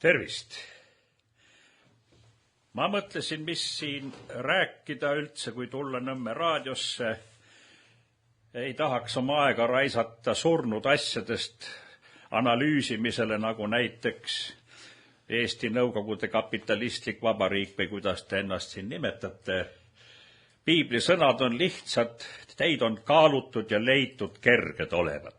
Tervist! Ma mõtlesin, mis siin rääkida üldse, kui tulla Nõmme raadiosse. Ei tahaks oma aega raisata surnud asjadest analüüsimisele, nagu näiteks Eesti Nõukogude kapitalistlik vabariik või kuidas te ennast siin nimetate. Piibli sõnad on lihtsad, teid on kaalutud ja leitud kerged olevat.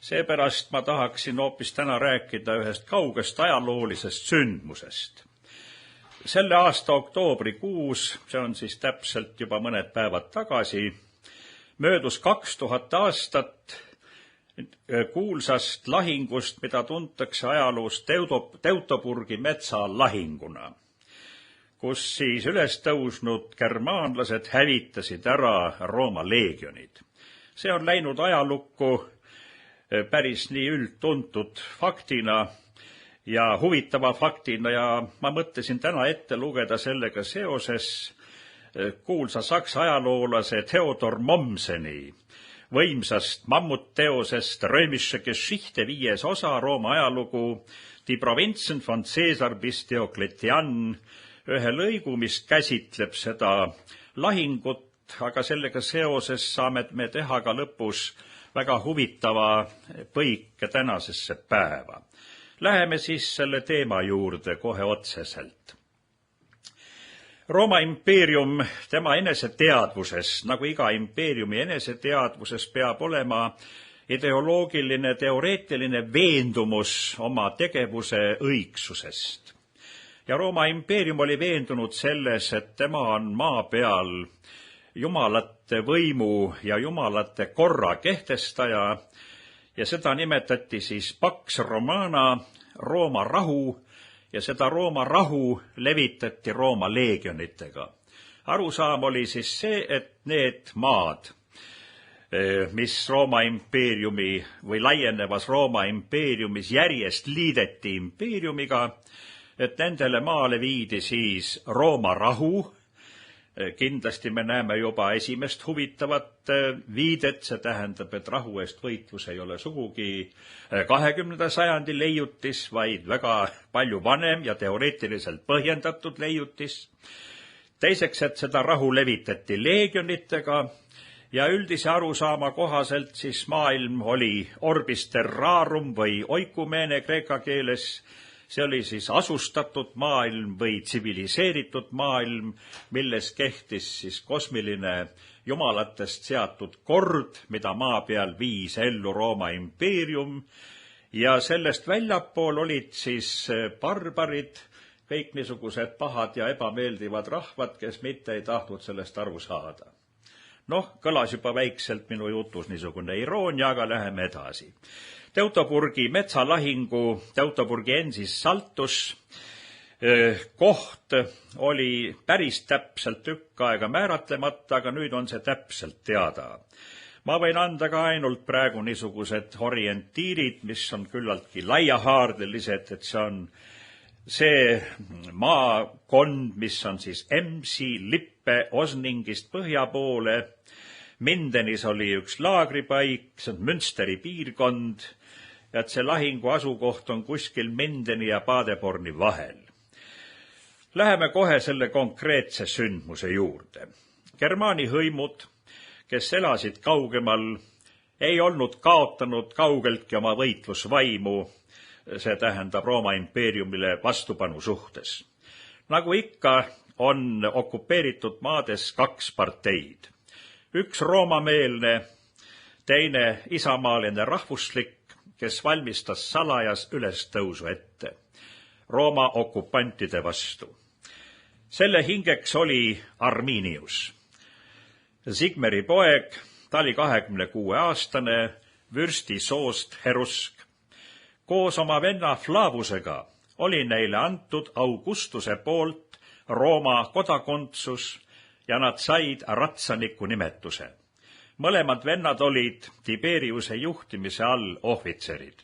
Seepärast ma tahaksin hoopis täna rääkida ühest kaugest ajaloolisest sündmusest. Selle aasta oktoobrikuus, see on siis täpselt juba mõned päevad tagasi, möödus 2000 aastat kuulsast lahingust, mida tuntakse ajaloos Teutoburgi metsalahinguna, kus siis üles tõusnud germaanlased hävitasid ära Rooma leegionid. See on läinud ajalukku päris nii üldtuntud faktina ja huvitava faktina ja ma mõtlesin täna ette lugeda sellega seoses kuulsa saksa ajaloolase Theodor Mommseni võimsast mammutteosest Römische Geschichte 5. osa Rooma ajalugu Die Provinzen von Caesar bis Diocletian, ühe lõigu, mis käsitleb seda lahingut, aga sellega seoses saame me teha ka lõpus väga huvitava põike tänasesse päeva. Läheme siis selle teema juurde kohe otseselt. Rooma impeerium tema eneseteadvuses, nagu iga impeeriumi eneseteadvuses, peab olema ideoloogiline, teoreetiline veendumus oma tegevuse õigsusest. Ja Rooma impeerium oli veendunud selles, et tema on maa peal jumalate võimu ja jumalate korra kehtestaja ja seda nimetati siis Pax Romana, Rooma rahu, ja seda Rooma rahu levitati Rooma leegionitega. Arusaam oli siis see, et need maad, mis Rooma impeeriumi või laienevas Rooma impeeriumis järjest liideti impeeriumiga, et nendele maale viidi siis Rooma rahu. Kindlasti me näeme juba esimest huvitavat viidet, see tähendab, et rahu eest võitlus ei ole sugugi 20. sajandi leiutis, vaid väga palju vanem ja teoreetiliselt põhjendatud leiutis. Teiseks, et seda rahu levitati leegionitega ja üldise arusaama kohaselt siis maailm oli orbis terrarum või oikumene kreeka keeles. See oli siis asustatud maailm või tsiviliseeritud maailm, milles kehtis siis kosmiline jumalatest seatud kord, mida maa peal viis ellu Rooma impeerium. Ja sellest väljapool olid siis barbarid, kõik niisugused pahad ja ebameeldivad rahvad, kes mitte ei tahtnud sellest aru saada. Kõlas juba väikselt minu jutus niisugune iroonia, aga läheme edasi. Teutoburgi metsalahingu, Teutoburgi ensis saltus koht oli päris täpselt tükk aega määratlemata, aga nüüd on see täpselt teada. Ma võin anda ka ainult praegu niisugused orientiirid, mis on küllaltki laiahaardelised, et see on see maakond, mis on siis Emsi, Lippe, Osningist põhja poole. Mindenis oli üks laagripaik, see on Münsteri piirkond, ja et see lahingu asukoht on kuskil Mindeni ja Paderborni vahel. Läheme kohe selle konkreetse sündmuse juurde. Germaani hõimud, kes elasid kaugemal, ei olnud kaotanud kaugeltki oma võitlusvaimu, see tähendab Rooma impeeriumile vastupanu suhtes. Nagu ikka on okupeeritud maades kaks parteid. Üks roomameelne, teine isamaaline rahvuslik, kes valmistas salajas ülestõusu ette Rooma okupantide vastu. Selle hingeks oli Arminius. Sigmeri poeg, ta oli 26-aastane, vürsti soost Herusk. Koos oma venna Flavusega oli neile antud Augustuse poolt Rooma kodakondsus ja nad said ratsaniku nimetuse. Mõlemad vennad olid Tiberiuse juhtimise all ohvitserid.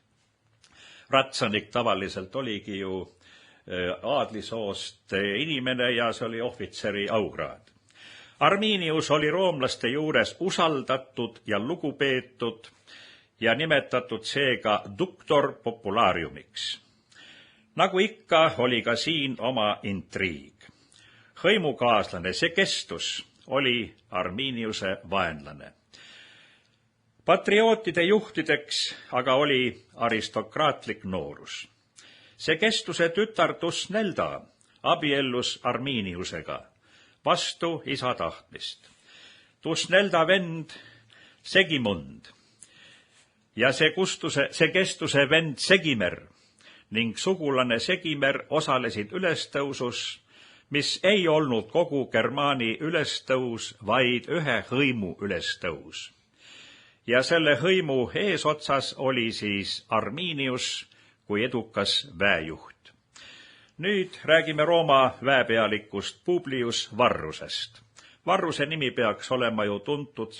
Ratsanik tavaliselt oligi ju aadlisoost inimene ja see oli ohvitseri augraad. Arminius oli roomlaste juures usaldatud ja lugupeetud ja nimetatud seega ductor populariumiks. Nagu ikka, oli ka siin oma intriig. Hõimukaaslane Segestus oli Arminiuse vaenlane. Patriootide juhtideks aga oli aristokraatlik noorus. Segestuse tütar Tusnelda abiellus Arminiusega vastu isa tahtmist. Tusnelda vend Segimund ja Segestuse vend Segimer ning sugulane Segimer osalesid ülestõusus, mis ei olnud kogu Germaani ülestõus, vaid ühe hõimu ülestõus. Ja selle hõimu eesotsas oli siis Arminius kui edukas väejuht. Nüüd räägime Rooma väepealikust Publius Varrusest. Varruse nimi peaks olema ju tuntud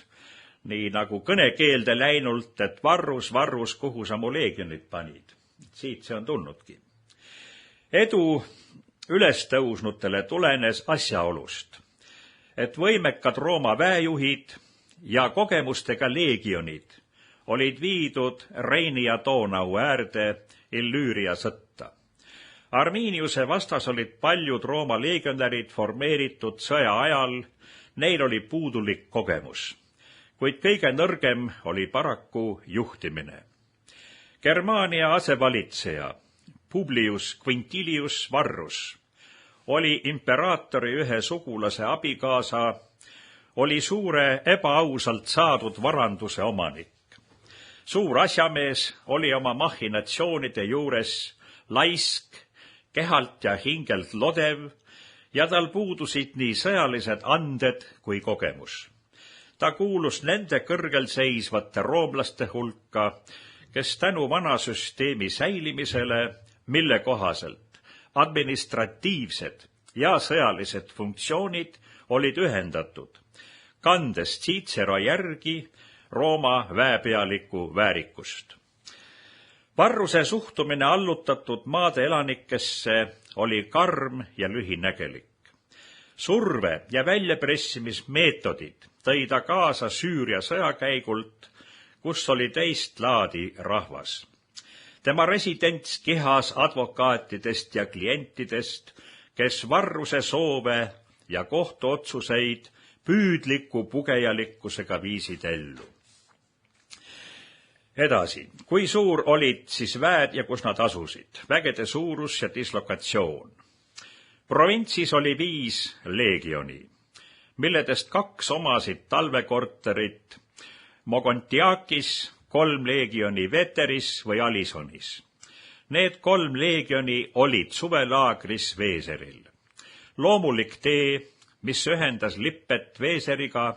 nii nagu kõnekeelde läinult, et Varrus, Varrus, kuhu sa mu leegionid panid. Siit see on tulnudki. Edu ülestõusnutele tulenes asjaolust, et võimekad Rooma väejuhid ja kogemustega leegionid olid viidud Reini ja Donau äärde Illüüria sõtta. Arminiuse vastas olid paljud Rooma leegionärid formeeritud sõja ajal, neil oli puudulik kogemus, kuid kõige nõrgem oli paraku juhtimine. Germaania asevalitseja Publius Quintilius Varrus oli imperaatori ühe sugulase abikaasa, oli suure ebaausalt saadud varanduse omanik. Suur asjamees oli oma mahhinatsioonide juures laisk, kehalt ja hingelt lodev ja tal puudusid nii sõjalised anded kui kogemus. Ta kuulus nende kõrgel seisvate roomlaste hulka, kes tänu vana süsteemi säilimisele, mille kohaselt administratiivsed ja sõjalised funktsioonid olid ühendatud, kandes Cicero järgi Rooma väepealiku väärikust. Varruse suhtumine allutatud maade elanikesse oli karm ja lühinägelik. Surve ja väljapressimismeetodid tõi ta kaasa Süüria sõjakäigult, kus oli teist laadi rahvas. Tema residents kihas advokaatidest ja klientidest, kes Varruse soove ja kohtuotsuseid püüdliku pugejalikkusega viisid ellu. Edasi, kui suur olid siis väed ja kus nad asusid, vägede suurus ja dislokatsioon. Provintsis oli 5 leegioni, milledest 2 omasid talvekorterit Mogontiakis, 3 leegioni Veteris või Alisonis. Need 3 leegioni olid suvelaagris Veeseril. Loomulik tee, mis ühendas Lippet Veeseriga,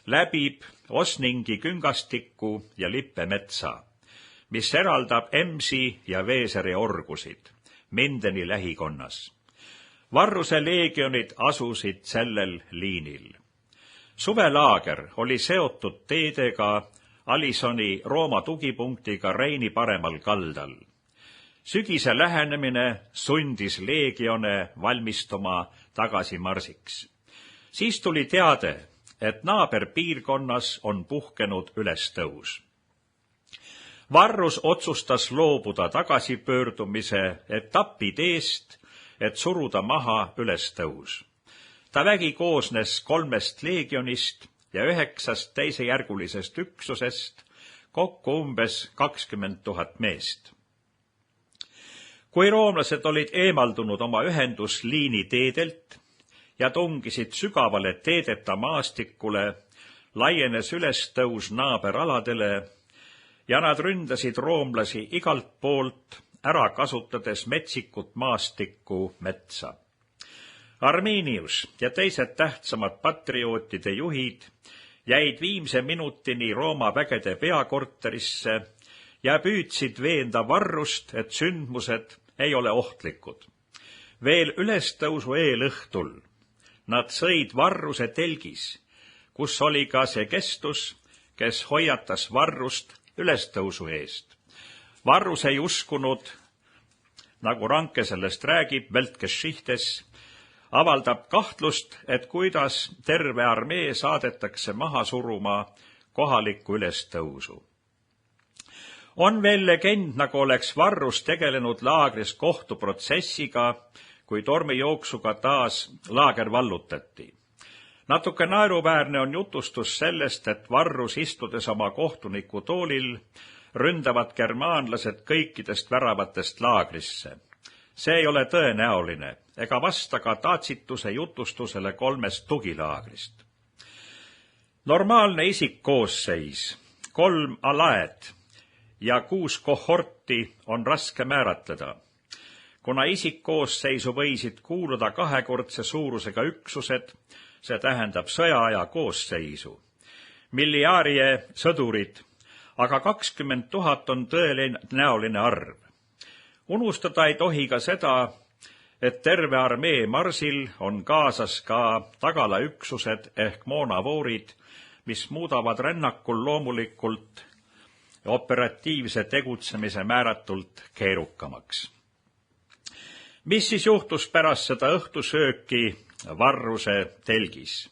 läbib Osningi küngastikku ja Lippemetsa, mis eraldab Emsi ja Veeseri orgusid Mindeni lähikonnas. Varruse leegionid asusid sellel liinil. Suvelaager oli seotud teedega Alisoni Rooma tugipunktiga Reini paremal kaldal. Sügise lähenemine sundis leegione valmistuma tagasimarsiks. Siis tuli teade, et naaberpiirkonnas on puhkenud ülestõus. Varrus otsustas loobuda tagasipöördumise etapiteest, et suruda maha ülestõus. Ta vägi koosnes 3 leegionist ja 9 teisejärgulisest üksusest, kokku umbes 20 000 meest. Kui roomlased olid eemaldunud oma ühendusliini teedelt ja tungisid sügavale teedeta maastikule, laienes ülestõus naaberaladele ja nad ründasid roomlasi igalt poolt, ära kasutades metsikut maastikku metsa. Arminius ja teised tähtsamad patriootide juhid jäid viimse minutini Rooma vägede peakorterisse ja püüdsid veenda Varrust, et sündmused ei ole ohtlikud. Veel ülestõusu eelõhtul nad sõid Varruse telgis, kus oli ka Segestus, kes hoiatas Varrust ülestõusu eest. Varrus ei uskunud, nagu Ranke sellest räägib, Weltgeschichtes, avaldab kahtlust, et kuidas terve armee saadetakse maha suruma kohalikku ülestõusu. On veel legend, nagu oleks Varrus tegelenud laagris kohtuprotsessiga, kui tormijooksuga taas laager vallutati. Natuke naeruväärne on jutustus sellest, et Varrus istudes oma kohtuniku toolil ründavad germaanlased kõikidest väravatest laagrisse. See ei ole tõenäoline ega vasta ka Tatsituse jutustusele 3 tugilaagrist. Normaalne isikkoosseis, 3 alaed ja 6 kohorti on raske määratleda, kuna isikkoosseisu võisid kuuluda kahekordse suurusega üksused, see tähendab sõjaaja koosseisu, miljarje sõdurid, aga 20 000 on tõenäoline arv. Unustada ei tohi ka seda, et terve armee marsil on kaasas ka tagalaüksused ehk moonavoorid, mis muudavad rännakul loomulikult operatiivse tegutsemise määratult keerukamaks. Mis siis juhtus pärast seda õhtusööki Varruse telgis?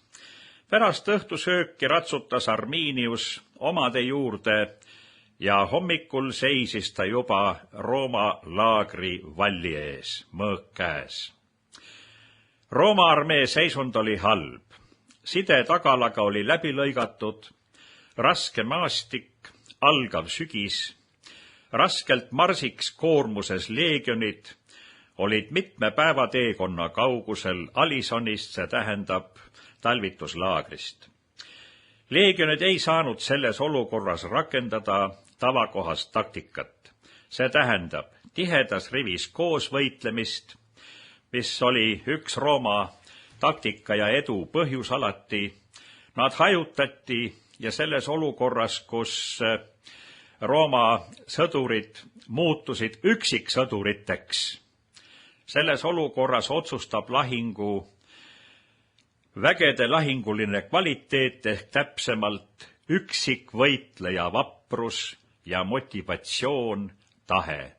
Pärast õhtusööki ratsutas Arminius omade juurde ja hommikul seisis ta juba Rooma laagri valli ees, mõõk käes. Rooma armee seisund oli halb. Side tagalaga oli läbi lõigatud, raske maastik, algav sügis, raskelt marsiks koormuses leegionid olid mitme päeva teekonna kaugusel Alisonist, see tähendab talvituslaagrist. Leegionid ei saanud selles olukorras rakendada tavakohast taktikat. See tähendab tihedas rivis koos võitlemist, mis oli üks Rooma taktika ja edu põhjus alati. Nad hajutati ja selles olukorras, kus Rooma sõdurid muutusid üksiksõduriteks, selles olukorras otsustab lahingu vägede lahinguline kvaliteet ehk täpsemalt üksikvõitleja vaprus ja motivatsioon, tahe.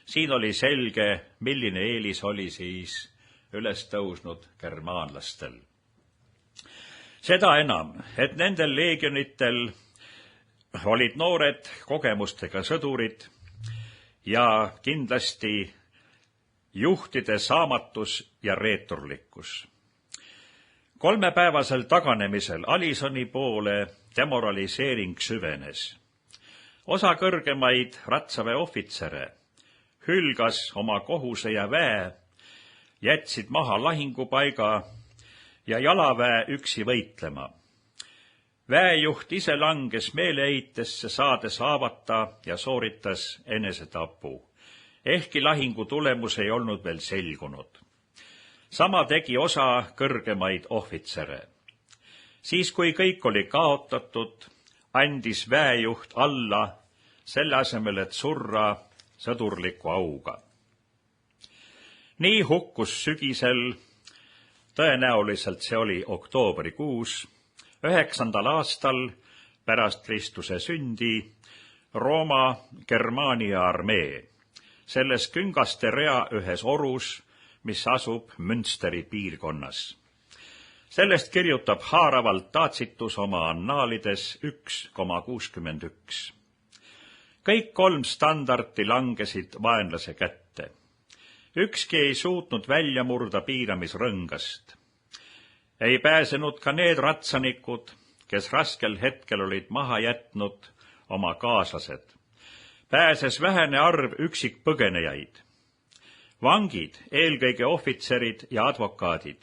Siin oli selge, milline eelis oli siis üles tõusnud germaanlastel. Seda enam, et nendel leegionitel olid noored kogemustega sõdurid ja kindlasti juhtide saamatus ja reeturlikkus. 3-päevasel taganemisel Alisoni poole demoraliseering süvenes. Osa kõrgemaid ratsaväe ohvitsere hülgas oma kohuse ja väe, jätsid maha lahingupaiga ja jalaväe üksi võitlema. Väejuht ise langes meeleheitesse, saades haavata ja sooritas enesetapu, ehkki lahingu tulemus ei olnud veel selgunud. Sama tegi osa kõrgemaid ohvitsere. Siis, kui kõik oli kaotatud, andis väejuht alla selle asemel, et surra sõdurliku auga. Nii hukkus sügisel, tõenäoliselt see oli oktoobrikuus, 9. aastal pärast Kristuse sündi Rooma Germaania armee, selles küngaste rea ühes orus, mis asub Münsteri piirkonnas. Sellest kirjutab haaravalt Tacitus oma annaalides 1,61. Kõik 3 standardi langesid vaenlase kätte. Ükski ei suutnud välja murda piiramisrõngast. Ei pääsenud ka need ratsanikud, kes raskel hetkel olid maha jätnud oma kaaslased. Pääses vähene arv üksikpõgenejaid. Vangid, eelkõige ohvitserid ja advokaadid,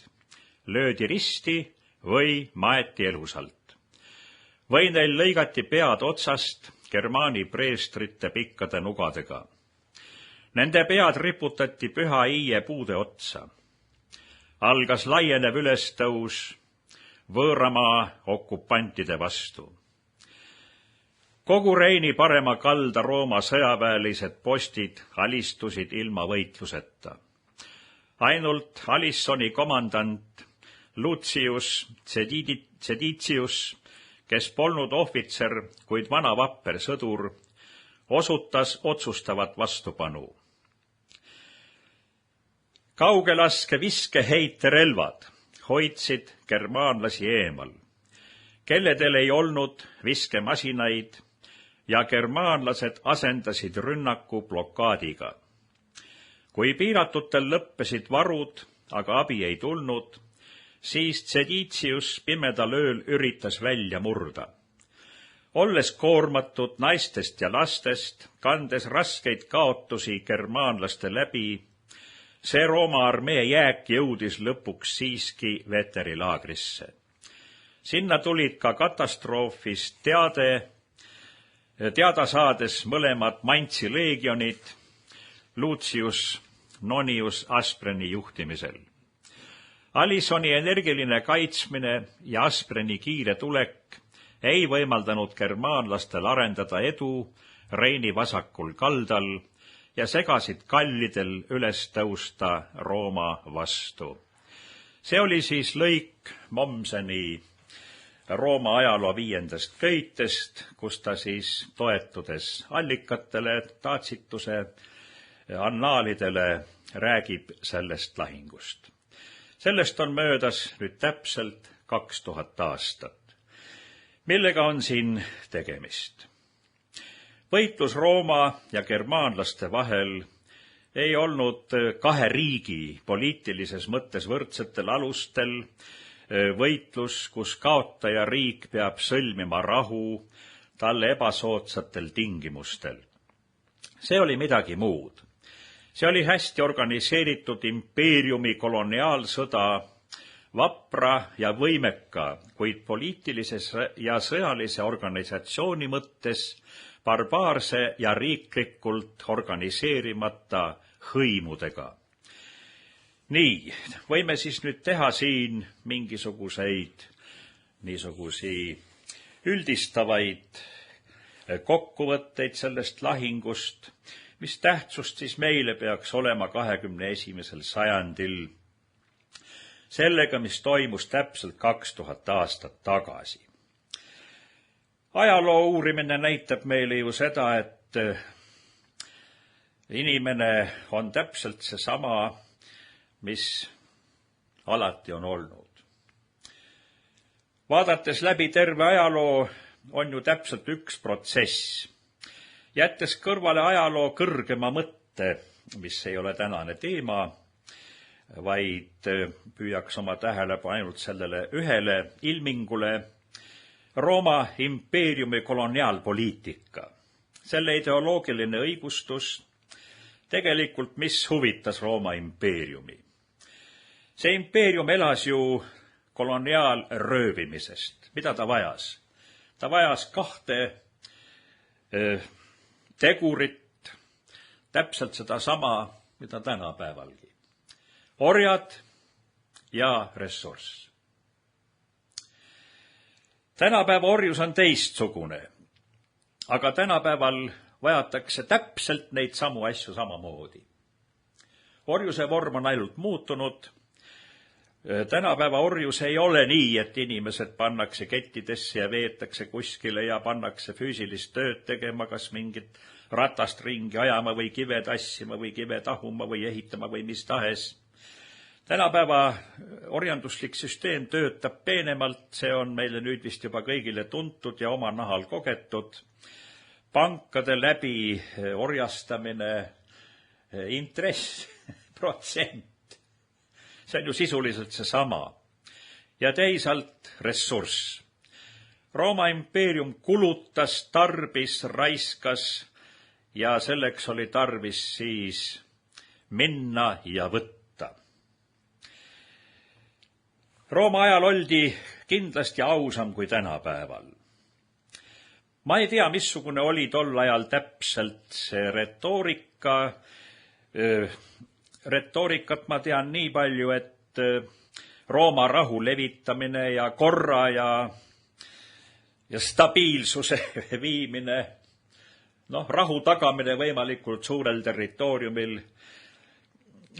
löödi risti või maeti elusalt. Või neil lõigati pead otsast Germaani preestrite pikkade nugadega. Nende pead riputati Püha Iie puude otsa. Algas laienev ülestõus võõramaa okupantide vastu. Kogu Reini parema kalda Rooma sõjaväelised postid alistusid ilma võitluseta. Ainult Alisoni komandant Lucius Ceditius, kes polnud ohvitser, kuid vana vapper sõdur, osutas otsustavat vastupanu. Kaugelaske viskeheiterelvad hoidsid germaanlasi eemal. Kelledel ei olnud viskemasinaid, ja germaanlased asendasid rünnaku blokaadiga. Kui piiratutel lõppesid varud, aga abi ei tulnud, siis Tseditius pimedal ööl üritas välja murda. Olles koormatud naistest ja lastest, kandes raskeid kaotusi germaanlaste läbi, see Rooma armee jääk jõudis lõpuks siiski veterilaagrisse. Sinna tulid ka katastroofist teada saades mõlemad Mainzi leegionid Lucius Nonius Aspreni juhtimisel. Alisoni energiline kaitsmine ja Aspreni kiire tulek ei võimaldanud germaanlastel arendada edu Reini vasakul kaldal ja segasid kallidel üles tõusta Rooma vastu. See oli siis lõik Mommseni Rooma ajaloo 5. köitest, kus ta siis toetudes allikatele, Tacituse annaalidele räägib sellest lahingust. Sellest on möödas nüüd täpselt 2000 aastat. Millega on siin tegemist? Võitlus Rooma ja germaanlaste vahel ei olnud kahe riigi poliitilises mõttes võrdsetel alustel, võitlus, kus kaotaja riik peab sõlmima rahu talle ebasoodsatel tingimustel. See oli midagi muud. See oli hästi organiseeritud impeeriumi koloniaalsõda, vapra ja võimeka, kuid poliitilise ja sõjalise organisatsiooni mõttes barbaarse ja riiklikult organiseerimata hõimudega. Nii, võime siis nüüd teha siin mingisuguseid niisugusi üldistavaid kokkuvõtteid sellest lahingust, mis tähtsust siis meile peaks olema 21. sajandil sellega, mis toimus täpselt 2000 aastat tagasi. Ajaloo uurimine näitab meile ju seda, et inimene on täpselt seesama, mis alati on olnud. Vaadates läbi terve ajaloo on ju täpselt üks protsess. Jättes kõrvale ajaloo kõrgema mõtte, mis ei ole tänane teema, vaid püüaks oma tähelepanu ainult sellele ühele ilmingule, Rooma impeeriumi koloniaalpoliitika. Selle ideoloogiline õigustus tegelikult, mis huvitas Rooma impeeriumi. See impeerium elas ju koloniaalröövimisest. Mida ta vajas? Ta vajas kahte tegurit, täpselt sedasama, mida tänapäevalgi. Orjad ja ressurss. Tänapäeva orjus on teistsugune, aga tänapäeval vajatakse täpselt neid samu asju samamoodi. Orjuse vorm on ainult muutunud. Tänapäeva orjus ei ole nii, et inimesed pannakse kettidesse ja veetakse kuskile ja pannakse füüsilist tööd tegema, kas mingit ratast ringi ajama või kive tassima või kive tahuma või ehitama või mis tahes. Tänapäeva orjanduslik süsteem töötab peenemalt, see on meile nüüd vist juba kõigile tuntud ja oma nahal kogetud. Pankade läbi orjastamine, intress, protsent. See on ju sisuliselt seesama. Ja teisalt ressurss. Rooma impeerium kulutas, tarbis, raiskas ja selleks oli tarvis siis minna ja võtta. Rooma ajal oldi kindlasti ausam kui tänapäeval. Ma ei tea, missugune oli tol ajal täpselt see retoorika. Retoorikat ma tean nii palju, et Rooma rahu levitamine ja korra ja stabiilsuse viimine, rahu tagamine võimalikult suurel territooriumil.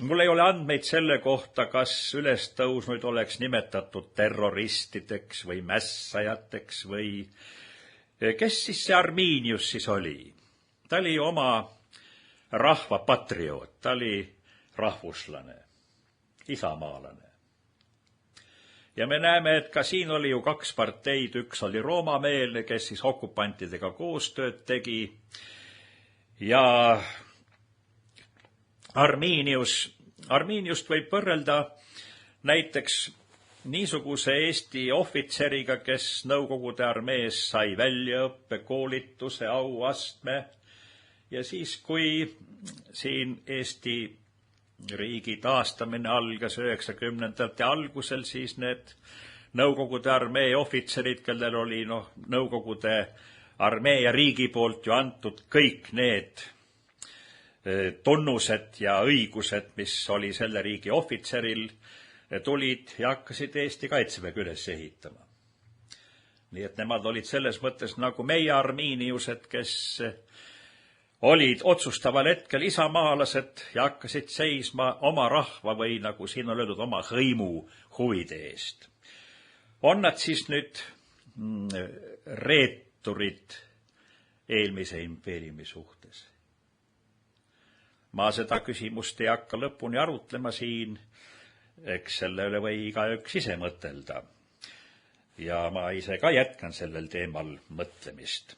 Mul ei ole andmeid selle kohta, kas ülestõusnuid oleks nimetatud terroristideks või mässajateks või kes siis see Arminius siis oli? Ta oli oma rahva patrioot, ta oli rahvuslane, isamaalane. Ja me näeme, et ka siin oli ju kaks parteid, üks oli Rooma-meelne, kes siis okupantidega koostööd tegi, ja Arminiust võib võrrelda näiteks niisuguse Eesti ohvitseriga, kes Nõukogude armees sai väljaõppe, koolituse, auastme, ja siis, kui siin Eesti riigi taastamine algas 90ndate algusel, siis need Nõukogude armee ohvitserid, kellel oli Nõukogude armee ja riigi poolt ju antud kõik need tunnused ja õigused, mis oli selle riigi ohvitseril, tulid ja hakkasid Eesti kaitseväge üles ehitama. Nii et nemad olid selles mõttes nagu meie armiiniused, kes olid otsustaval hetkel isamaalased ja hakkasid seisma oma rahva või nagu siin on öeldud, oma hõimu huvide eest. On nad siis nüüd reeturid eelmise impeeriumi suhtes? Ma seda küsimust ei hakka lõpuni arutlema siin, eks selle üle või igaüks ise mõtelda. Ja ma ise ka jätkan sellel teemal mõtlemist.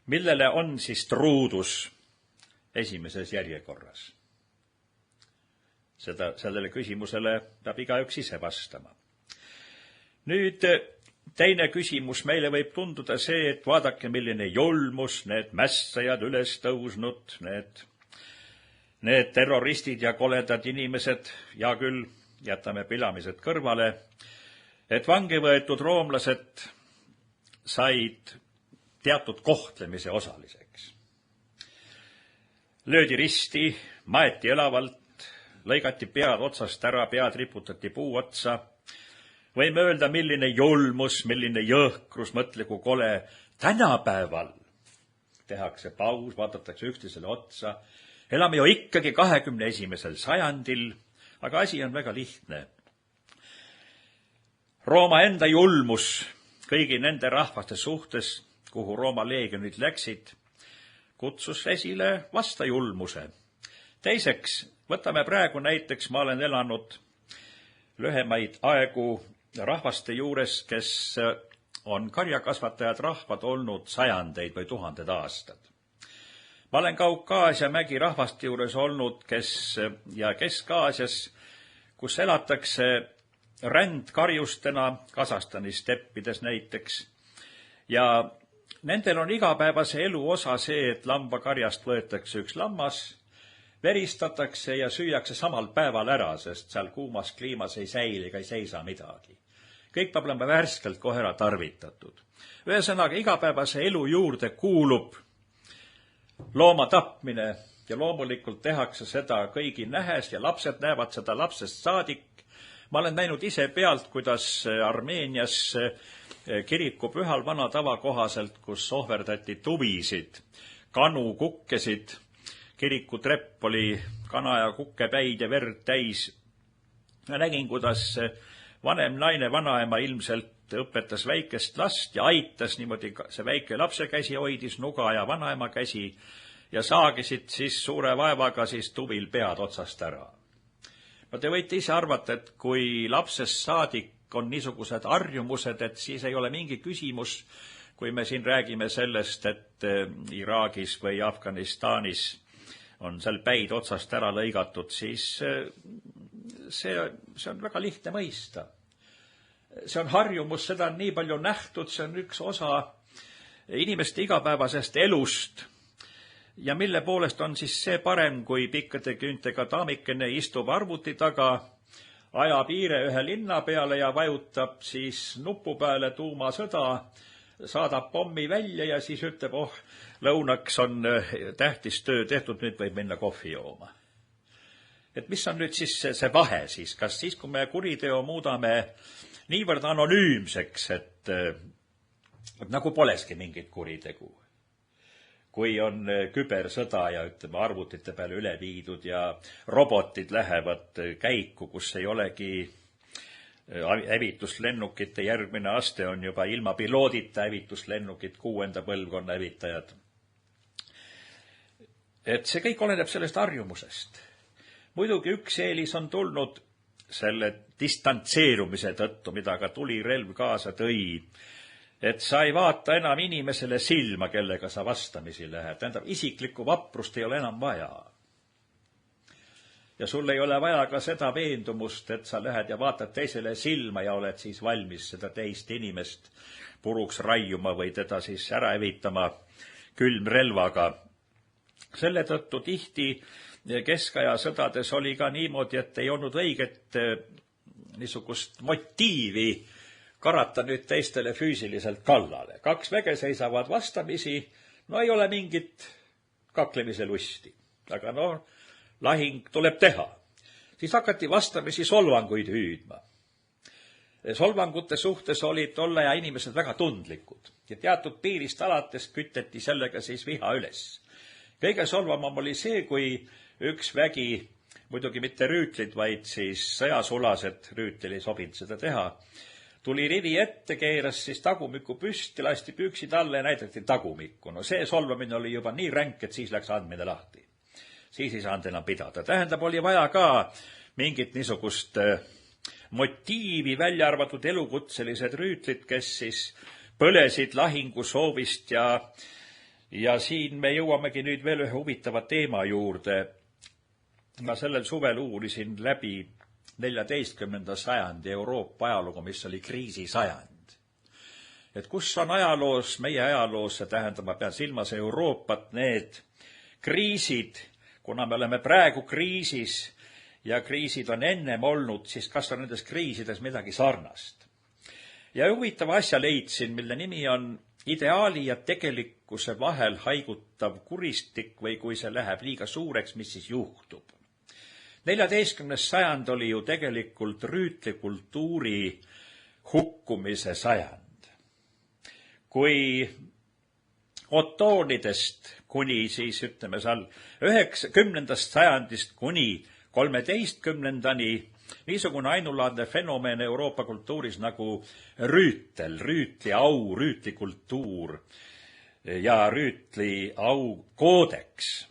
Millele on siis truudus esimeses järjekorras? Sellele küsimusele peab igaüks ise vastama. Nüüd teine küsimus meile võib tunduda see, et vaadake, milline julmus, need mässajad üles tõusnud, need terroristid ja koledad inimesed, ja küll jätame pilamised kõrvale, et vangi võetud roomlased said teatud kohtlemise osaliseks. Löödi risti, maeti elavalt, lõigati pead otsast ära, pead riputati puu otsa. Võime öelda, milline julmus, milline jõhkrus, mõtle kui kole. Tänapäeval tehakse paus, vaadatakse üksteisele otsa. Elame ju ikkagi 21. sajandil, aga asi on väga lihtne. Rooma enda julmus kõigi nende rahvaste suhtes, kuhu Rooma leegionid läksid, kutsus esile vastajulmuse. Teiseks, võtame praegu näiteks, ma olen elanud lühemaid aegu rahvaste juures, kes on karjakasvatajad rahvad olnud sajandeid või tuhanded aastad. Ma olen Kaukaasia mägi rahvaste juures olnud, ja Kesk-Aasias, kus elatakse rändkarjustena, Kasahstani steppides näiteks, ja nendel on igapäevase elu osa see, et lambakarjast võetakse üks lammas, veristatakse ja süüakse samal päeval ära, sest seal kuumas kliimas ei säili ega ei seisa midagi. Kõik peab olema värskelt kohe ära tarvitatud. Ühesõnaga, igapäevase elu juurde kuulub looma tapmine ja loomulikult tehakse seda kõigi nähes ja lapsed näevad seda lapsest saadik. Ma olen näinud ise pealt, kuidas Armeenias kiriku pühal vana tava kohaselt, kus ohverdati tuvisid, kanu, kukkesid, kiriku trepp oli kana ja kukepäid ja verd täis. Ma nägin, kuidas vanem naine, vanaema ilmselt õpetas väikest last ja aitas niimoodi, see väike lapse käsi hoidis nuga ja vanaema käsi ja saagisid siis suure vaevaga siis tuvil pead otsast ära. No te võite ise arvata, et kui lapsest saadik on niisugused harjumused, et siis ei ole mingi küsimus, kui me siin räägime sellest, et Iraagis või Afganistanis on seal päid otsast ära lõigatud, siis see on väga lihtne mõista. See on harjumus, seda on nii palju nähtud, see on üks osa inimeste igapäevasest elust. Ja mille poolest on siis see parem, kui pikkade küüntega daamikene istub arvuti taga, ajab hiire ühe linna peale ja vajutab siis nupu peale tuumasõda, saadab pommi välja ja siis ütleb, lõunaks on tähtis töö tehtud, nüüd võib minna kohvi jooma. Et mis on nüüd siis see vahe siis? Kas siis, kui me kuriteo muudame niivõrd anonüümseks, et nagu poleski mingit kuritegu. Kui on kübersõda ja ütleme arvutite peale üle viidud ja robotid lähevad käiku, kus ei olegi hävituslennukite järgmine aste on juba ilma piloodita hävituslennukid, 6. põlvkonna hävitajad. Et see kõik oleneb sellest harjumusest. Muidugi üks eelis on tulnud selle distantseerumise tõttu, mida ka tulirelv kaasa tõi, et sa ei vaata enam inimesele silma, kellega sa vastamisi lähed. Tähendab, isiklikku vaprust ei ole enam vaja. Ja sul ei ole vaja ka seda veendumust, et sa lähed ja vaatad teisele silma ja oled siis valmis seda teist inimest puruks raiuma või teda siis ära evitama külmrelvaga. Selle tõttu tihti keskaja sõdades oli ka niimoodi, et ei olnud õiget niisugust motiivi karata nüüd teistele füüsiliselt kallale. Kaks väge seisavad vastamisi, no ei ole mingit kaklemise lusti. Aga lahing tuleb teha. Siis hakati vastamisi solvanguid hüüdma. Solvangute suhtes olid tolle ja inimesed väga tundlikud ja teatud piirist alates kütteti sellega siis viha üles. Kõige solvavam oli see, kui üks vägi, muidugi mitte rüütlid, vaid siis sõjasulased, rüütel ei sobinud seda teha, tuli rivi ette, keeras siis tagumiku püsti, lasti püksid alla ja näidati tagumikku. No see solvamine oli juba nii ränk, et siis läks andmine lahti. Siis ei saanud enam pidada. Tähendab, oli vaja ka mingit niisugust motiivi, välja arvatud elukutselised rüütlid, kes siis põlesid lahingusoovist ja siin me jõuamegi nüüd veel ühe huvitava teema juurde. Ma sellel suvel uurisin läbi 14. sajandi Euroopa ajalugu, mis oli kriisisajand. Et kus on ajaloos, meie ajaloos, see tähendab, ma pean silmas Euroopat, need kriisid, kuna me oleme praegu kriisis ja kriisid on ennem olnud, siis kas on nendes kriisides midagi sarnast. Ja huvitava asja leidsin, mille nimi on ideaali ja tegelikkuse vahel haigutav kuristik või kui see läheb liiga suureks, mis siis juhtub. 14. sajand oli ju tegelikult rüütlikultuuri hukkumise sajand. Kui otoonidest kuni siis, ütleme seal, 10. sajandist kuni 13. niisugune ainulaadne fenomen Euroopa kultuuris nagu rüütel, rüütliau, rüütlikultuur ja rüütliau koodeks,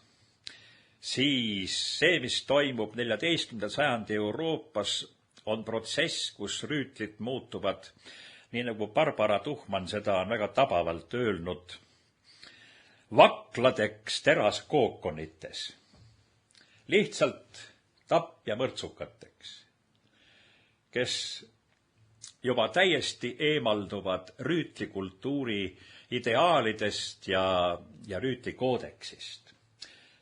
siis see, mis toimub 14. sajandi Euroopas, on protsess, kus rüütlid muutuvad, nii nagu Barbara Tuchman seda on väga tabavalt öelnud, vakladeks teraskookonites, lihtsalt tapp- ja mõrtsukateks, kes juba täiesti eemalduvad rüütlikultuuri ideaalidest ja rüütlikoodeksist.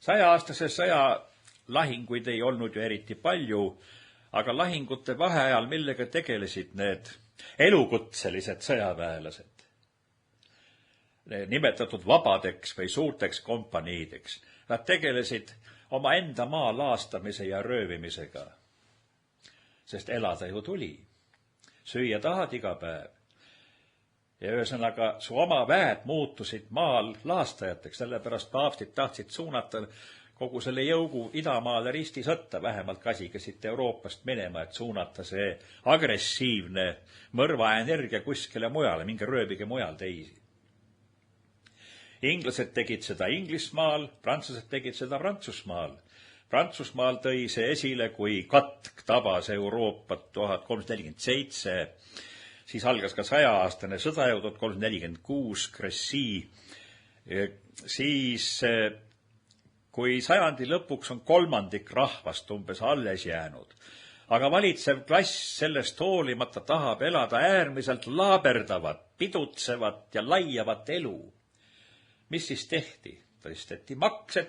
100-aastase sõja lahinguid ei olnud ju eriti palju, aga lahingute vaheajal millega tegelesid need elukutselised sõjaväelased, nimetatud vabadeks või suurteks kompaniideks. Nad tegelesid omaenda maa laastamise ja röövimisega, sest elada ju tuli. Süüa tahad iga päev. Ja ühesõnaga, su oma väed muutusid maal laastajateks, sellepärast paavstid tahtsid suunata kogu selle jõugu idamaale ristisõtta, vähemalt kasiga siit Euroopast minema, et suunata see agressiivne mõrvaenergia kuskile mujale, minge rööbige mujal teisi. Inglased tegid seda Inglismaal, prantslased tegid seda Prantsusmaal. Prantsusmaal tõi see esile, kui katk tabas Euroopat 1347, siis algas ka 100-aastane sõda ju 1346, Crécy, siis kui sajandi lõpuks on kolmandik rahvast umbes alles jäänud, aga valitsev klass sellest hoolimata tahab elada äärmiselt laaberdavat, pidutsevat ja laiavat elu. Mis siis tehti? Tõsteti makse.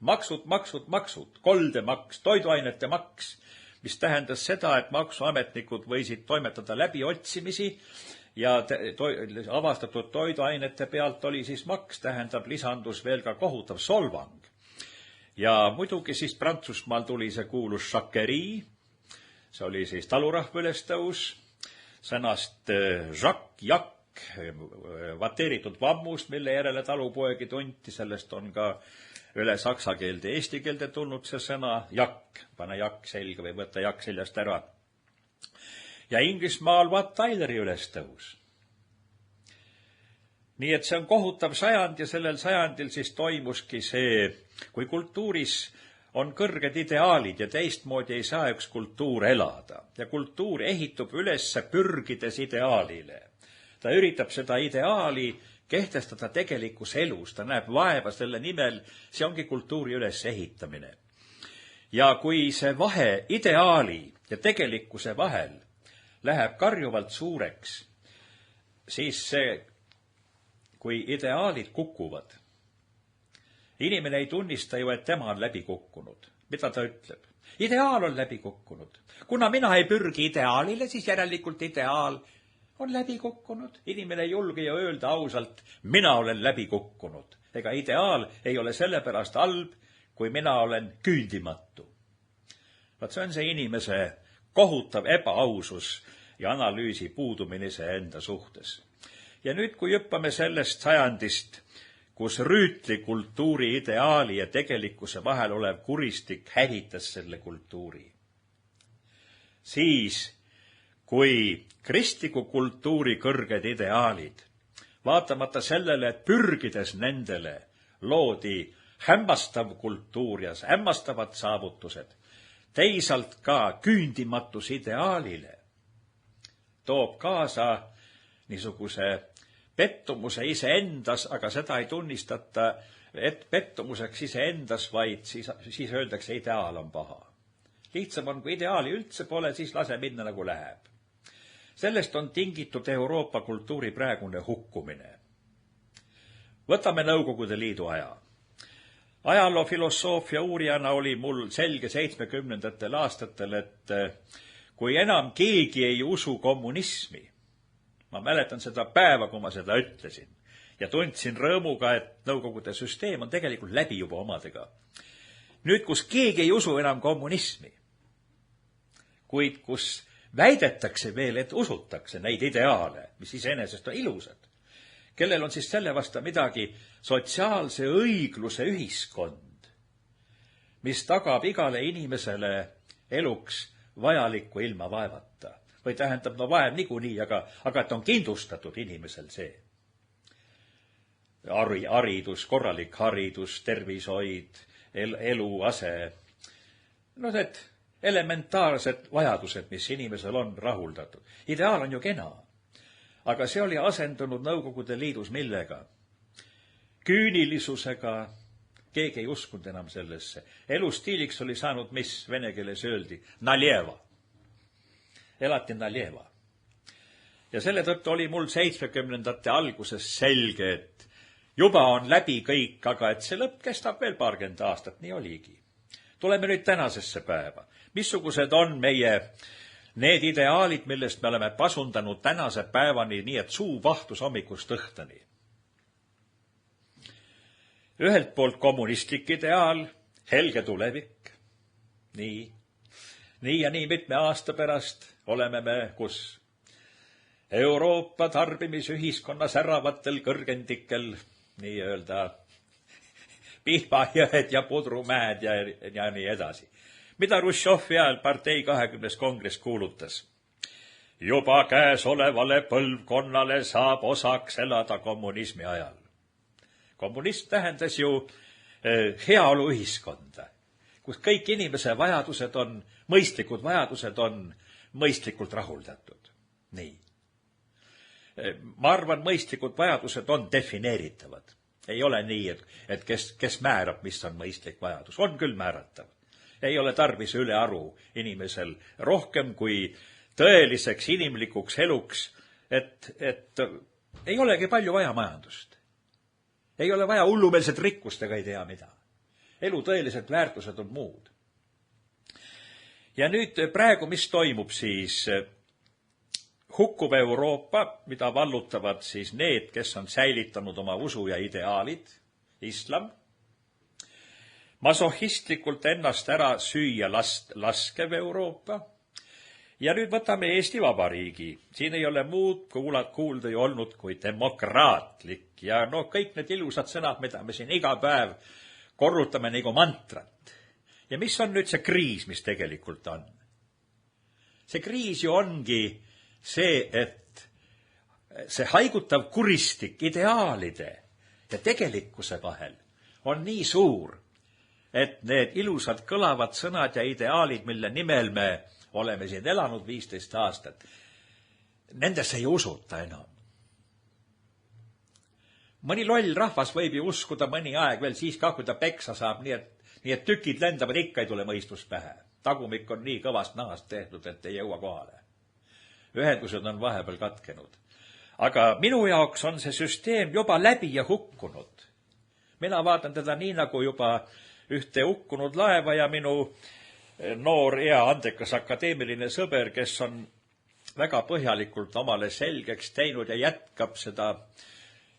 Maksud, koldemaks, toiduainete maks, mis tähendas seda, et maksuametnikud võisid toimetada läbiotsimisi ja avastatud toiduainete pealt oli siis maks, tähendab, lisandus veel ka kohutav solvang. Ja muidugi siis Prantsusmaal tuli see kuulus Jacquerie, see oli siis talurahva ülestõus, sõnast Jacques, vateeritud vammust, mille järele talupoegi tunti, sellest on ka üle saksa keelde, eesti keelde tulnud see sõna jakk, pane jakk selga või võtta jakk seljast ära. Ja Inglismaal Wat Tyleri ülestõus. Nii et see on kohutav sajand ja sellel sajandil siis toimuski see, kui kultuuris on kõrged ideaalid ja teistmoodi ei saa üks kultuur elada. Ja kultuur ehitub ülesse pürgides ideaalile. Ta üritab seda ideaali kehtestada tegelikus elus, ta näeb vaeva selle nimel, see ongi kultuuri ülesehitamine. Ja kui see vahe ideaali ja tegelikkuse vahel läheb karjuvalt suureks, siis see, kui ideaalid kukuvad, inimene ei tunnista ju, et tema on läbi kukkunud. Mida ta ütleb? Ideaal on läbi kukkunud. Kuna mina ei pürgi ideaalile, siis järelikult ideaal on läbi kukkunud. Inimene ei julge ju öelda ausalt, mina olen läbi kukkunud. Ega ideaal ei ole sellepärast halb, kui mina olen küündimatu. Vaat see on see inimese kohutav ebaausus ja analüüsi puudumine enda suhtes. Ja nüüd, kui hüppame sellest sajandist, kus rüütlikultuuri ideaali ja tegelikkuse vahel olev kuristik hävitas selle kultuuri, siis, kui kristliku kultuuri kõrged ideaalid, vaatamata sellele, et pürgides nendele loodi hämmastav kultuur ja hämmastavad saavutused, teisalt ka küündimatus ideaalile, toob kaasa niisuguse pettumuse iseendas, aga seda ei tunnistata pettumuseks iseendas, vaid siis öeldakse, ideaal on paha. Lihtsam on, kui ideaali üldse pole, siis lase minna nagu läheb. Sellest on tingitud Euroopa kultuuri praegune hukkumine. Võtame Nõukogude Liidu aja. Ajaloofilosoofia uurijana oli mul selge 70. aastatel, et kui enam keegi ei usu kommunismi, ma mäletan seda päeva, kui ma seda ütlesin, ja tundsin rõõmuga, et Nõukogude süsteem on tegelikult läbi juba omadega. Nüüd, kus keegi ei usu enam kommunismi, kuid kus väidetakse veel, et usutakse neid ideaale, mis iseenesest on ilusad, kellel on siis selle vastu midagi sotsiaalse õigluse ühiskond, mis tagab igale inimesele eluks vajalikku ilma vaevata. Või tähendab, no vaev niikuinii, aga et on kindlustatud inimesel see. Haridus, korralik haridus, tervishoid, eluase. No need elementaarsed vajadused, mis inimesel on rahuldatud. Ideaal on ju kena. Aga see oli asendunud Nõukogude Liidus millega? Küünilisusega. Keegi ei uskunud enam sellesse. Elustiiliks oli saanud, mis vene keeles öeldi, naljeva. Elati naljeva. Ja selle tõttu oli mul 70. alguses selge, et juba on läbi kõik, aga et see lõpp kestab veel paarkümmend aastat, nii oligi. Tuleme nüüd tänasesse päeva. Missugused on meie need ideaalid, millest me oleme pasundanud tänase päevani, nii et suu vahtus hommikust õhtani? Ühelt poolt kommunistlik ideaal, helge tulevik. Nii ja nii mitme aasta pärast oleme me, kus Euroopa tarbimisühiskonna säravatel kõrgendikel nii-öelda Pihvajõed ja Pudrumäed ja nii edasi. Mida Hruštšovi ajal partei 20. kongress kuulutas? Juba käesolevale põlvkonnale saab osaks elada kommunismi ajal. Kommunism tähendas ju heaoluühiskonda, kus kõik inimese vajadused on, mõistlikud vajadused on mõistlikult rahuldatud. Nii. Ma arvan, mõistlikud vajadused on defineeritavad. Ei ole nii, et kes määrab, mis on mõistlik vajadus. On küll määratav. Ei ole tarvis üle aru inimesel rohkem kui tõeliseks inimlikuks eluks, et ei olegi palju vaja majandust. Ei ole vaja hullumeelset rikkust ega ei tea mida. Elu tõelised väärtused on muud. Ja nüüd praegu, mis toimub siis? Hukkuv Euroopa, mida vallutavad siis need, kes on säilitanud oma usu ja ideaalid, islam, masohhistlikult ennast ära süüa laskev Euroopa. Ja nüüd võtame Eesti Vabariigi. Siin ei ole muud kuulda ju olnud kui demokraatlik ja kõik need ilusad sõnad, mida me siin iga päev korrutame nagu mantrat. Ja mis on nüüd see kriis, mis tegelikult on? See kriis ju ongi see, et see haigutav kuristik ideaalide ja tegelikkuse vahel on nii suur, et need ilusad kõlavad sõnad ja ideaalid, mille nimel me oleme siin elanud 15 aastat, nendesse ei usuta enam. Mõni loll rahvas võib ju uskuda mõni aeg veel siis ka, kui ta peksa saab, nii et tükid lendavad, ikka ei tule mõistus pähe. Tagumik on nii kõvast nahast tehtud, et ei jõua kohale. Ühendused on vahepeal katkenud. Aga minu jaoks on see süsteem juba läbi ja hukkunud. Mina vaatan teda nii nagu juba ühte hukkunud laeva ja minu noor hea andekas akadeemiline sõber, kes on väga põhjalikult omale selgeks teinud ja jätkab seda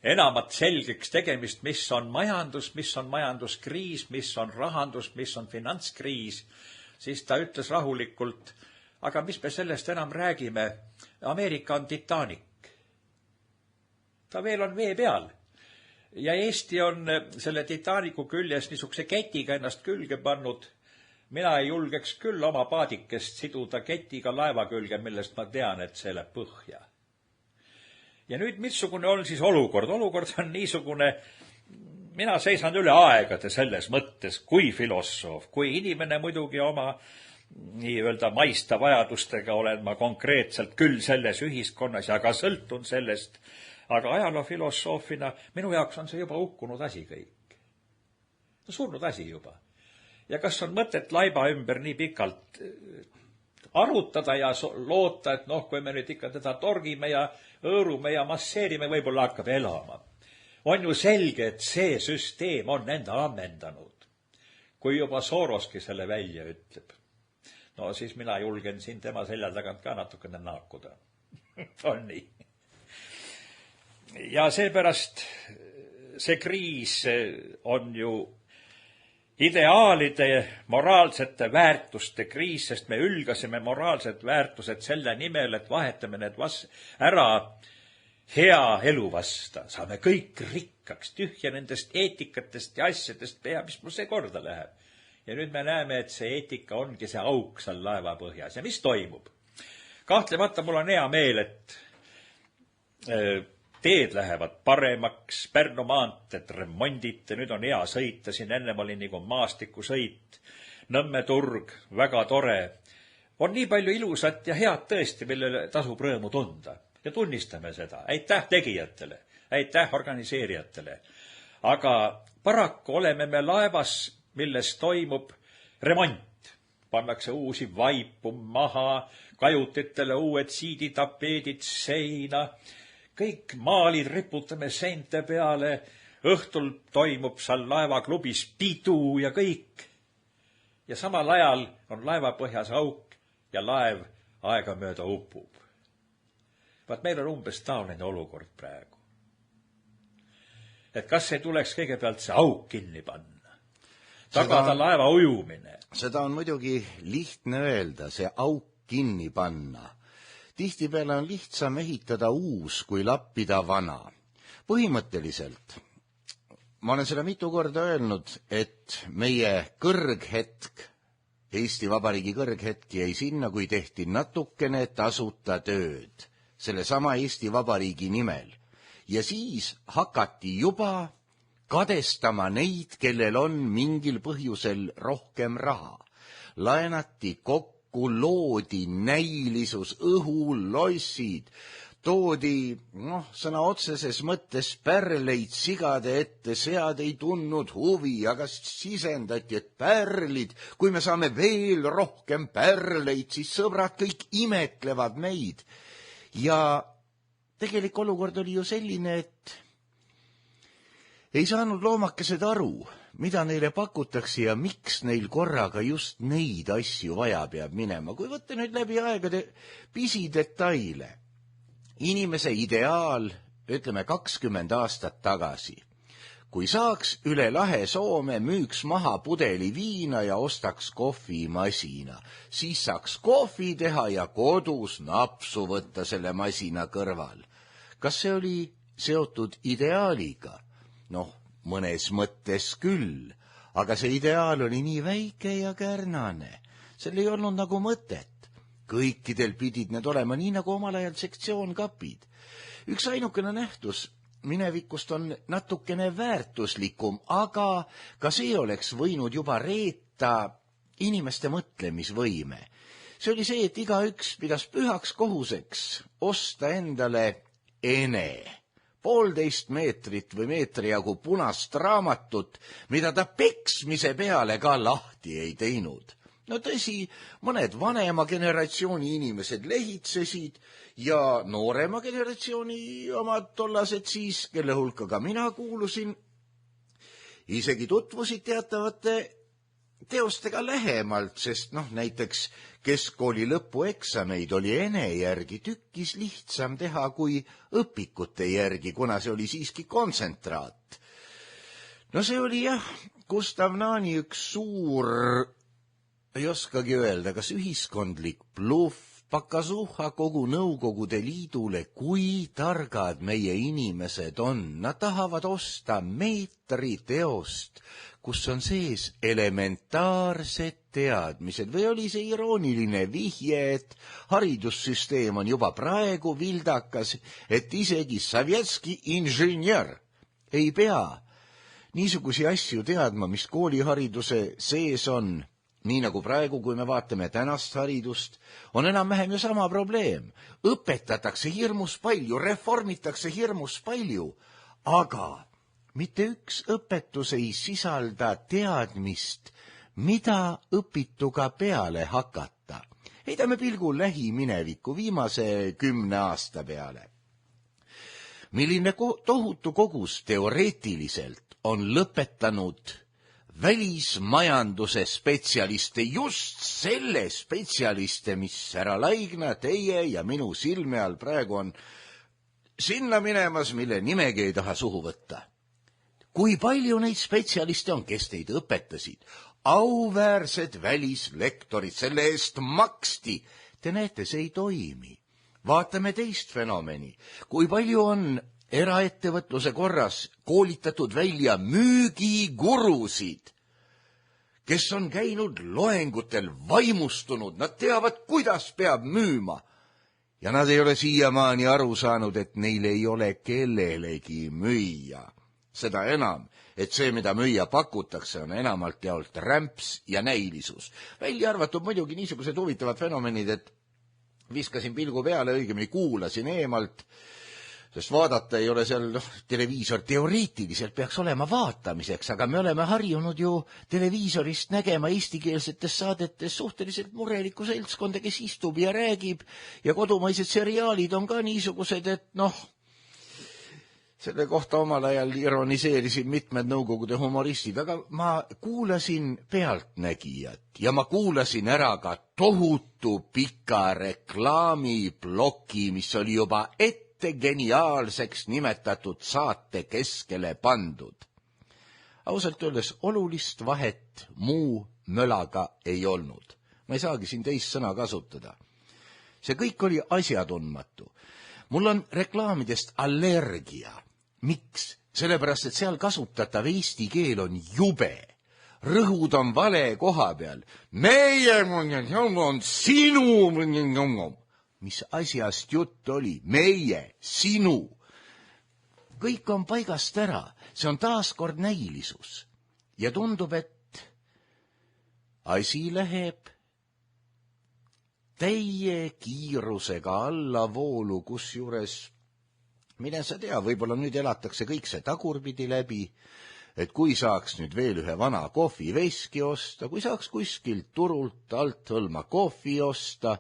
enamat selgeks tegemist, mis on majandus, mis on majanduskriis, mis on rahandus, mis on finantskriis, siis ta ütles rahulikult, aga mis me sellest enam räägime? Ameerika on Titanic. Ta veel on vee peal. Ja Eesti on selle Titanicu küljes niisuguse ketiga ennast külge pannud. Mina ei julgeks küll oma paadikest siduda ketiga laeva külge, millest ma tean, et see läheb põhja. Ja nüüd, missugune on siis olukord? Olukord on niisugune, mina seisan üle aegade selles mõttes, kui filosoof, kui inimene muidugi oma nii-öelda maista vajadustega olen ma konkreetselt küll selles ühiskonnas ja ka sõltun sellest, aga ajaloofilosoofina minu jaoks on see juba hukkunud asi kõik. Surnud asi juba. Ja kas on mõtet laiba ümber nii pikalt arutada ja loota, et kui me nüüd ikka teda torgime ja õõrume ja masseerime, võib-olla hakkab elama. On ju selge, et see süsteem on enda ammendanud. Kui juba Soroski selle välja ütleb, no siis mina julgen siin tema selja tagant ka natukene naakuda. On nii. Ja seepärast see kriis on ju ideaalide, moraalsete väärtuste kriis, sest me ülgasime moraalsed väärtused selle nimel, et vahetame need ära hea elu vasta. Saame kõik rikkaks, tühja nendest eetikatest ja asjadest pea, mis mul see korda läheb. Ja nüüd me näeme, et see eetika ongi see auk seal laeva põhjas. Ja mis toimub? Kahtlemata mul on hea meel, et teed lähevad paremaks, Pärnu maanteed remonditi, nüüd on hea sõita, siin ennem oli nagu maastikusõit, Nõmme turg, väga tore. On nii palju ilusat ja head tõesti, millele tasub rõõmu tunda ja tunnistame seda. Aitäh tegijatele, aitäh organiseerijatele. Aga paraku oleme me laevas, milles toimub remont. Pannakse uusi vaipu maha, kajutitele uued siiditapeedid seina, kõik maalid riputame seinte peale, õhtul toimub seal laevaklubis pidu ja kõik. Ja samal ajal on laeva põhjas auk ja laev aegamööda upub. Vaat meil on umbes taoline olukord praegu. Et kas ei tuleks kõigepealt see auk kinni panna? Tagada laeva ujumine. Seda on muidugi lihtne öelda, see auk kinni panna. Tihtipeale on lihtsam ehitada uus, kui lappida vana. Põhimõtteliselt, ma olen seda mitu korda öelnud, et meie kõrghetk, Eesti Vabariigi kõrghetk jäi sinna, kui tehti natukene tasuta tööd, sellesama Eesti Vabariigi nimel. Ja siis hakati juba kadestama neid, kellel on mingil põhjusel rohkem raha. Laenati kokku, loodi näilisus, õhulossid, toodi, sõna otseses mõttes pärleid sigade ette, sead ei tundnud huvi, aga sisendati, et pärlid, kui me saame veel rohkem pärleid, siis sõbrad kõik imetlevad meid. Ja tegelik olukord oli ju selline, et ei saanud loomakesed aru, mida neile pakutakse ja miks neil korraga just neid asju vaja peab minema. Kui võtta nüüd läbi aegade pisidetaile, inimese ideaal, ütleme 20 aastat tagasi, kui saaks üle lahe Soome, müüks maha pudeli viina ja ostaks kohvimasina, siis saaks kohvi teha ja kodus napsu võtta selle masina kõrval. Kas see oli seotud ideaaliga? Mõnes mõttes küll, aga see ideaal oli nii väike ja kärnane. Seal ei olnud nagu mõtet. Kõikidel pidid need olema nii nagu omal ajal sektsioonkapid. Üks ainukene nähtus, minevikust on natukene väärtuslikum, aga ka see oleks võinud juba reeta inimeste mõtlemisvõime. See oli see, et igaüks pidas pühaks kohuseks osta endale ene, 1,5 meetrit või meetri jagu punast raamatut, mida ta peksmise peale ka lahti ei teinud. No tõsi, mõned vanema generatsiooni inimesed lehitsesid ja noorema generatsiooni omad tollased siis, kelle hulka ka mina kuulusin, isegi tutvusid teatavate teostega lähemalt, sest näiteks keskkooli lõpueksameid oli ene järgi tükkis lihtsam teha kui õpikute järgi, kuna see oli siiski kontsentraat. No see oli jah, Gustav Naani üks suur, ei oskagi öelda, kas ühiskondlik bluff, pakasuha kogu Nõukogude Liidule, kui targad meie inimesed on. Nad tahavad osta meetri teost, kus on sees elementaarsed teadmised, või oli see irooniline vihje, et haridussüsteem on juba praegu vildakas, et isegi sovjetski inžener ei pea niisugusi asju teadma, mis koolihariduse sees on. Nii nagu praegu, kui me vaatame tänast haridust, on enam-vähem ju sama probleem. Õpetatakse hirmus palju, reformitakse hirmus palju, aga mitte üks õpetus ei sisalda teadmist, mida õpituga peale hakata. Heidame pilgu lähimineviku viimase 10 aasta peale. Milline tohutu kogus teoreetiliselt on lõpetanud välismajanduse spetsialiste, just selle spetsialiste, mis härra Laigna, teie ja minu silme all praegu on sinna minemas, mille nimegi ei taha suhu võtta. Kui palju neid spetsialiste on, kes neid õpetasid? Auväärsed välislektorid, selle eest maksti. Te näete, see ei toimi. Vaatame teist fenomeni. Kui palju on eraettevõtluse korras koolitatud välja müügigurusid, kes on käinud loengutel, vaimustunud, nad teavad, kuidas peab müüma. Ja nad ei ole siiamaani aru saanud, et neil ei ole kellelegi müüa. Seda enam, et see, mida müüa pakutakse, on enamalt jaolt rämps ja näilisus. Välja arvatud muidugi niisugused huvitavad fenomenid, et viskasin pilgu peale, õigemini kuulasin eemalt, sest vaadata ei ole seal, televiisor teoreetiliselt peaks olema vaatamiseks, aga me oleme harjunud ju televiisorist nägema eestikeelsetes saadetes suhteliselt murelikku seltskonda, kes istub ja räägib, ja kodumaised seriaalid on ka niisugused, et selle kohta omal ajal ironiseerisid mitmed Nõukogude humoristid, aga ma kuulasin Pealtnägijat ja ma kuulasin ära ka tohutu pika reklaamibloki, mis oli juba geniaalseks nimetatud saate keskele pandud. Ausalt öeldes olulist vahet muu mölaga ei olnud. Ma ei saagi siin teist sõna kasutada. See kõik oli asjatundmatu. Mul on reklaamidest allergia. Miks? Sellepärast, et seal kasutatav eesti keel on jube. Rõhud on vale koha peal. Meie on sinu. Mis asjast jutt oli? Meie, sinu. Kõik on paigast ära. See on taaskord näilisus. Ja tundub, et asi läheb täie kiirusega allavoolu, kusjuures, mine sa tea, võib-olla nüüd elatakse kõik see tagurpidi läbi, et kui saaks nüüd veel ühe vana kohviveski osta, kui saaks kuskilt turult alt hõlma kohvi osta,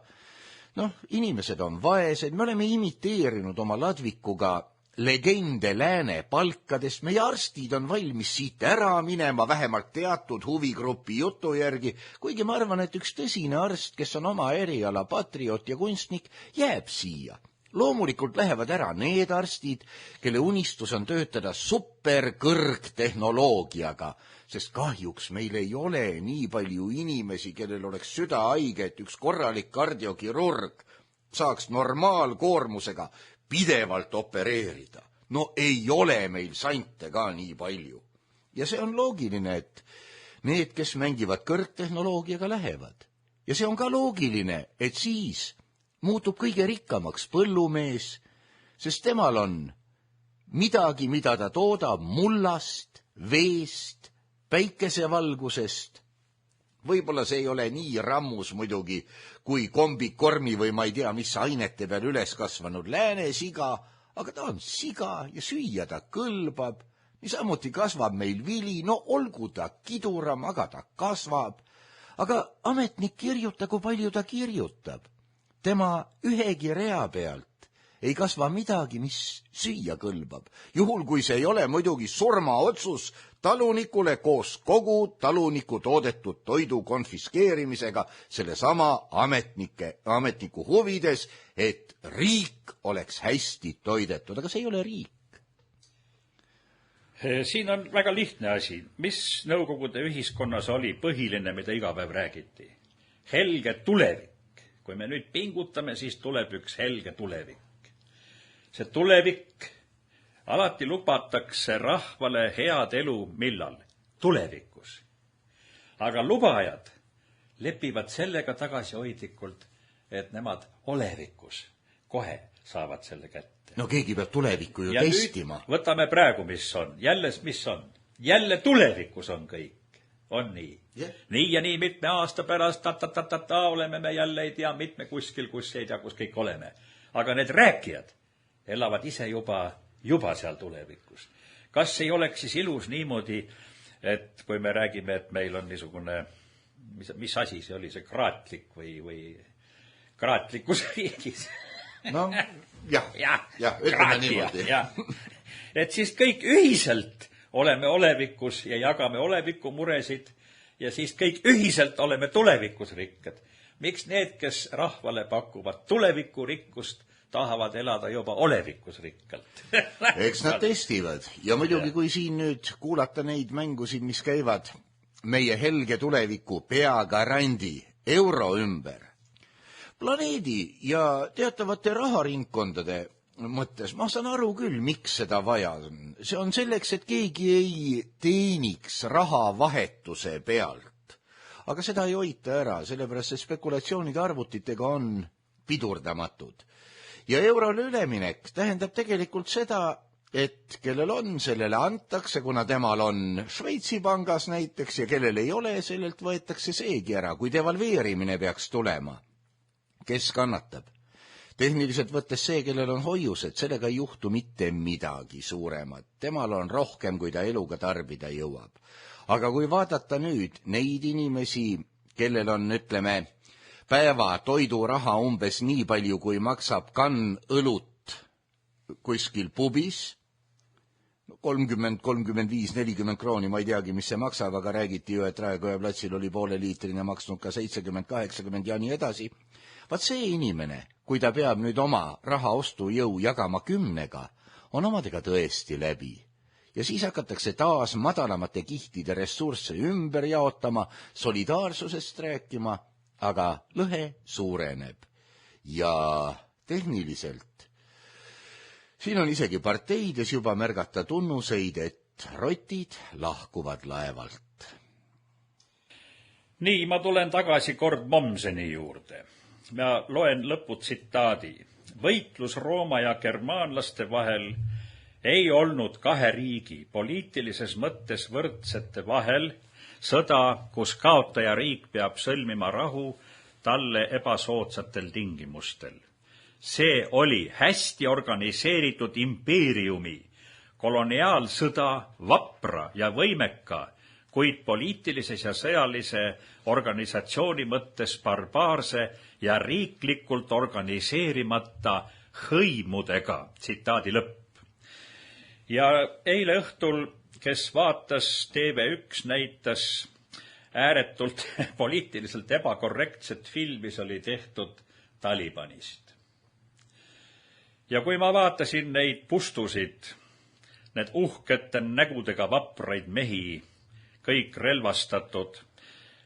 inimesed on vaesed, me oleme imiteerinud oma ladvikuga legende lääne palkadest, meie arstid on valmis siit ära minema, vähemalt teatud huvigrupi jutu järgi, kuigi ma arvan, et üks tõsine arst, kes on oma eriala patriot ja kunstnik, jääb siia. Loomulikult lähevad ära need arstid, kelle unistus on töötada superkõrgtehnoloogiaga, sest kahjuks meil ei ole nii palju inimesi, kellel oleks südahaige, et üks korralik kardiokirurg saaks normaalkoormusega pidevalt opereerida. No ei ole meil sante ka nii palju. Ja see on loogiline, et need, kes mängivad kõrgtehnoloogiaga, lähevad. Ja see on ka loogiline, et siis muutub kõige rikkamaks põllumees, sest temal on midagi, mida ta toodab mullast, veest, päikesevalgusest. Võib-olla see ei ole nii rammus muidugi, kui kombikormi või ma ei tea, mis ainete peal üles kasvanud läänesiga, aga ta on siga ja süüa ta kõlbab. Niisamuti kasvab meil vili, no olgu ta kiduram, aga ta kasvab. Aga ametnik kirjutagu palju ta kirjutab. Tema ühegi rea pealt ei kasva midagi, mis süüa kõlbab. Juhul, kui see ei ole muidugi surmaotsus talunikule koos kogu taluniku toodetud toidu konfiskeerimisega sellesama ametniku huvides, et riik oleks hästi toidetud, aga see ei ole riik. Siin on väga lihtne asi. Mis Nõukogude ühiskonnas oli põhiline, mida iga päev räägiti? Helge tulevik. Kui me nüüd pingutame, siis tuleb üks helge tulevik. See tulevik, alati lubatakse rahvale head elu millal? Tulevikus. Aga lubajad lepivad sellega tagasihoidlikult, et nemad olevikus kohe saavad selle kätte. No keegi peab tulevikku ju ja testima. Võtame praegu, mis on. Mis on? Jälle tulevikus on kõik. On nii. Yeah. Nii ja nii mitme aasta pärast oleme me jälle ei tea mitme kuskil, kus ei tea, kus kõik oleme. Aga need rääkijad elavad ise juba seal tulevikus. Kas ei oleks siis ilus niimoodi, et kui me räägime, et meil on niisugune, mis asi see oli, see kraatlik või kraatlikus riigis? No, jah, ütleme niimoodi. Et siis kõik ühiselt oleme olevikus ja jagame oleviku muresid ja siis kõik ühiselt oleme tulevikus rikkad. Miks need, kes rahvale pakuvad tuleviku rikkust, tahavad elada juba olevikus rikkalt? Eks nad testivad. Ja muidugi, kui siin nüüd kuulata neid mängusid, mis käivad meie helge tuleviku peagarandi euro ümber, planeedi ja teatavate raharingkondade mõttes, ma saan aru küll, miks seda vaja on. See on selleks, et keegi ei teeniks rahavahetuse pealt. Aga seda ei hoita ära, sellepärast et spekulatsioonid arvutitega on pidurdamatud. Ja eurole üleminek tähendab tegelikult seda, et kellel on, sellele antakse, kuna temal on Šveitsi pangas näiteks ja kellel ei ole, sellelt võetakse seegi ära, kui devalveerimine peaks tulema. Kes kannatab? Tehniliselt võttes see, kellel on hoiused, sellega ei juhtu mitte midagi suuremat. Temal on rohkem, kui ta eluga tarbida jõuab. Aga kui vaadata nüüd neid inimesi, kellel on, ütleme, päeva toiduraha umbes nii palju, kui maksab kann õlut kuskil pubis, 30, 35, 40 krooni, ma ei teagi, mis see maksab, aga räägiti ju, et Raekoja platsil oli pooleliitrine maksnud ka 70, 80 ja nii edasi. Vaat see inimene, kui ta peab nüüd oma raha ostujõu jagama 10-ga, on omadega tõesti läbi. Ja siis hakatakse taas madalamate kihtide ressursse ümber jaotama, solidaarsusest rääkima, aga lõhe suureneb. Ja tehniliselt siin on isegi parteides juba märgata tunnuseid, et rotid lahkuvad laevalt. Nii, ma tulen tagasi kord Mommseni juurde. Ma loen lõputsitaadi. Võitlus Rooma ja germaanlaste vahel ei olnud kahe riigi poliitilises mõttes võrdsete vahel sõda, kus kaotaja riik peab sõlmima rahu talle ebasoodsatel tingimustel. See oli hästi organiseeritud impeeriumi, koloniaalsõda, vapra ja võimeka, kuid poliitilises ja sõjalise organisatsiooni mõttes barbaarse ja riiklikult organiseerimata hõimudega, tsitaadi lõpp. Ja eile õhtul, kes vaatas TV1, näitas ääretult poliitiliselt ebakorrektset filmi, oli tehtud Talibanist. Ja kui ma vaatasin neid pustusid, need uhkete nägudega vapraid mehi, kõik relvastatud,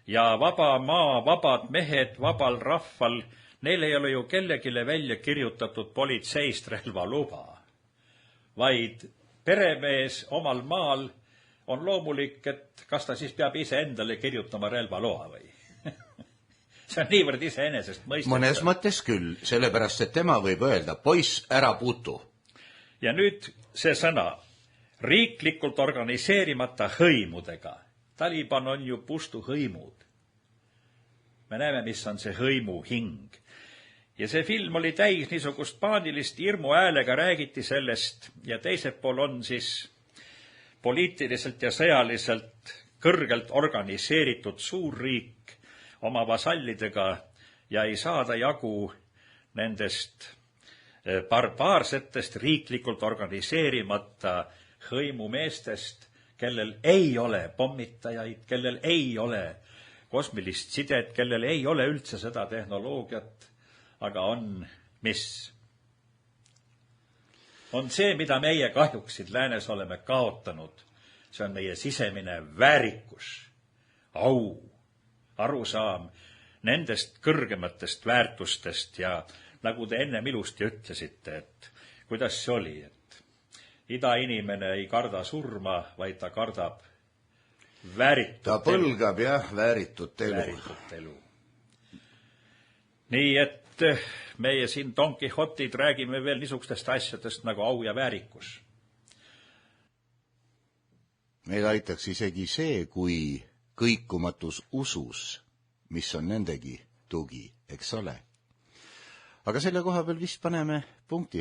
ja vaba maa, vabad mehed, vabal rahval, neil ei ole ju kellegile välja kirjutatud politseist relvaluba, vaid peremees omal maal on loomulik, et kas ta siis peab ise endale kirjutama relvaloa või? See on niivõrd iseenesest mõistetav. Mõnes mõttes küll, sellepärast, et tema võib öelda, poiss, ära puutu. Ja nüüd see sõna, riiklikult organiseerimata hõimudega. Taliban on ju pustuhõimud. Me näeme, mis on see hõimu hing. Ja see film oli täis niisugust paanilist hirmu häälega räägiti sellest ja teisel pool on siis poliitiliselt ja sõjaliselt kõrgelt organiseeritud suurriik oma vasallidega ja ei saada jagu nendest barbaarsetest riiklikult organiseerimata hõimumeestest, kellel ei ole pommitajaid, kellel ei ole kosmilist sidet, kellel ei ole üldse seda tehnoloogiat, aga on mis? On see, mida meie kahjuksid läänes oleme kaotanud. See on meie sisemine väärikus, au, arusaam nendest kõrgematest väärtustest ja nagu te ennem ilusti ütlesite, et kuidas see oli, et idainimene ei karda surma, vaid ta kardab vääritut ta põlgab vääritut elu. Nii et meie siin Don Quixotid räägime veel niisugustest asjadest nagu au ja väärikus. Meil aitaks isegi see, kui kõikumatus usus, mis on nendegi tugi, eks ole. Aga selle koha peal vist paneme punkti.